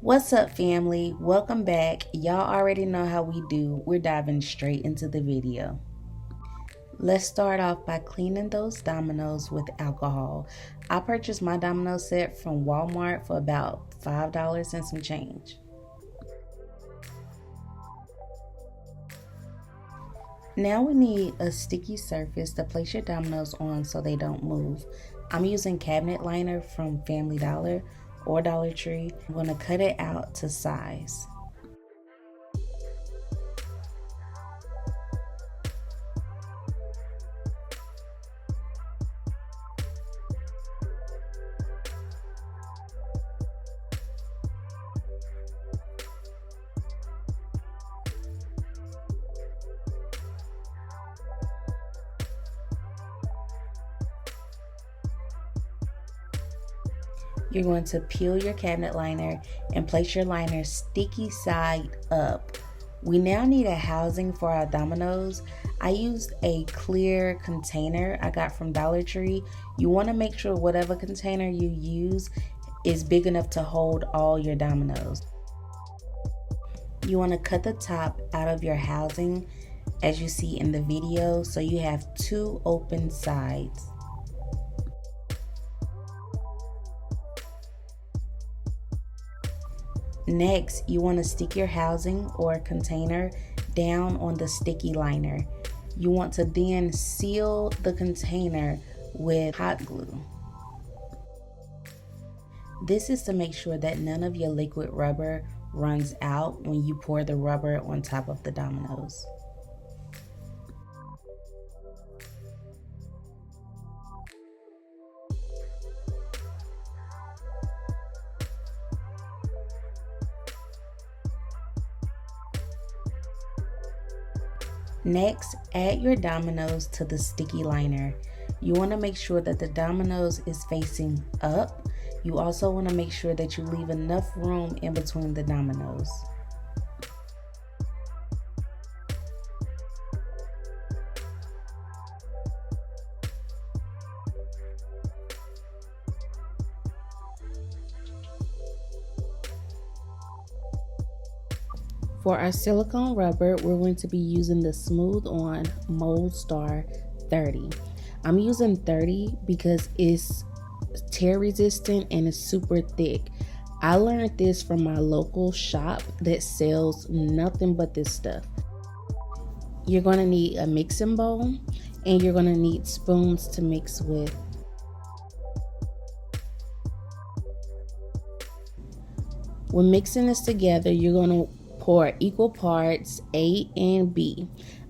What's up, family? Welcome back. Y'all already know how we do. We're diving straight into the video. Let's start off by cleaning those dominoes with alcohol. I purchased my domino set from Walmart for about $5 and some change. Now we need a sticky surface to place your dominoes on so they don't move. I'm using cabinet liner from Family Dollar or Dollar Tree. I'm going to cut it out to size. You're going to peel your cabinet liner and place your liner sticky side up. We now need a housing for our dominoes. I used a clear container I got from Dollar Tree. You want to make sure whatever container you use is big enough to hold all your dominoes. You want to cut the top out of your housing as you see in the video so you have two open sides. Next, you want to stick your housing or container down on the sticky liner. You want to then seal the container with hot glue. This is to make sure that none of your liquid rubber runs out when you pour the rubber on top of the dominoes. Next, add your dominoes to the sticky liner. You want to make sure that the dominoes is facing up. You also want to make sure that you leave enough room in between the dominoes. For our silicone rubber, we're going to be using the Smooth On Mold Star 30. I'm using 30 because it's tear resistant and it's super thick. I learned this from my local shop that sells nothing but this stuff. You're going to need a mixing bowl and you're going to need spoons to mix with. When mixing this together, you're going to pour equal parts A and B.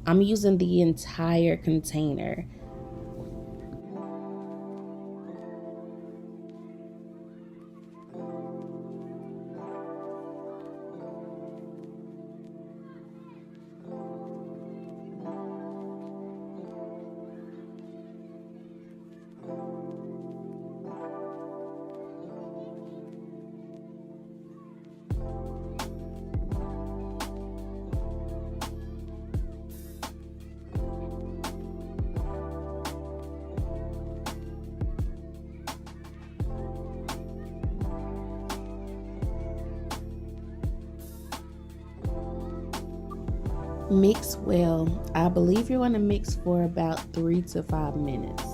I'm using the entire container. Mix well. I believe you're going to mix for about 3 to 5 minutes.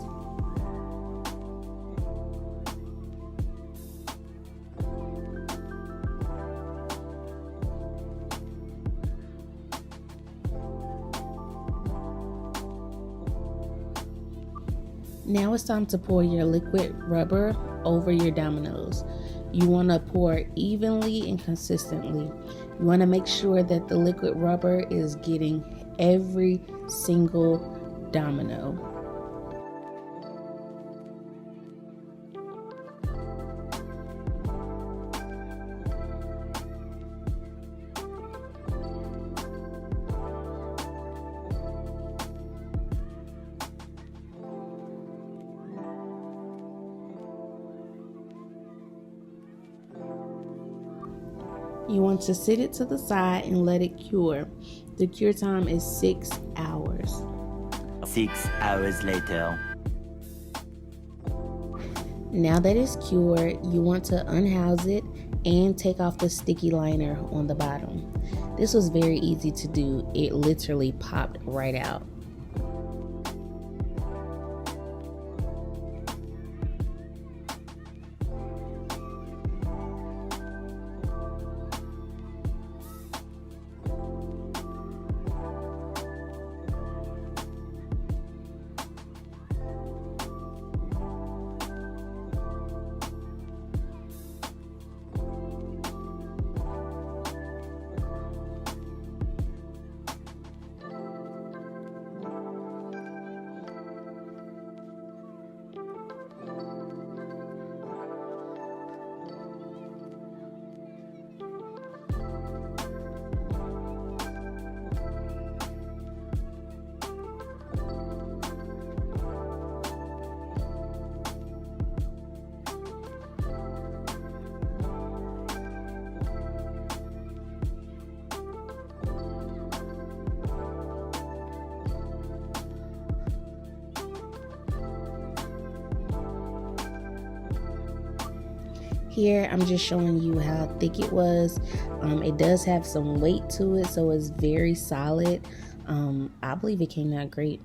Now it's time to pour your liquid rubber over your dominoes. You want to pour evenly and consistently. You want to make sure that the liquid rubber is getting every single domino. You want to sit it to the side and let it cure. The cure time is 6 hours. 6 hours later. Now that it's cured, you want to unhouse it and take off the sticky liner on the bottom. This was very easy to do. It literally popped right out. Here I'm just showing you how thick it was. It does have some weight to it, so it's very solid. I believe it came out great.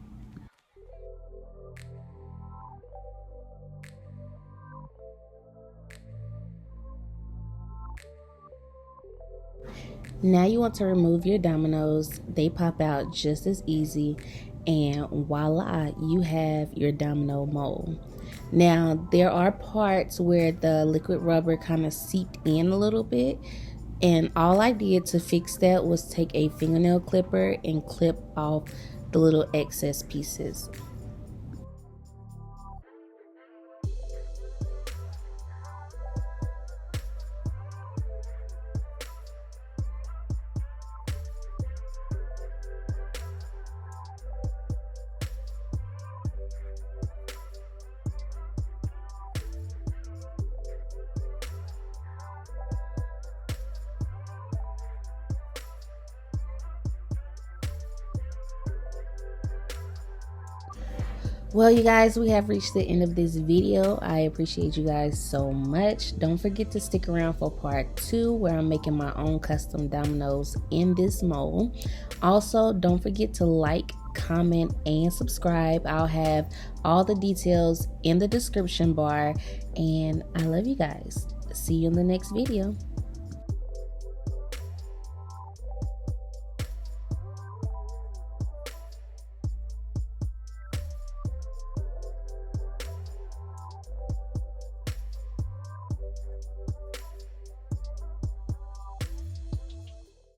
Now you want to remove your dominoes. They pop out just as easy, and voila, you have your domino mold. Now there are parts where the liquid rubber kind of seeped in a little bit, and all I did to fix that was take a fingernail clipper and clip off the little excess pieces. Well, you guys, we have reached the end of this video. I appreciate you guys so much. Don't forget to stick around for part 2, where I'm making my own custom dominoes in this mold. Also, don't forget to like, comment, and subscribe. I'll have all the details in the description bar. And I love you guys. See you in the next video.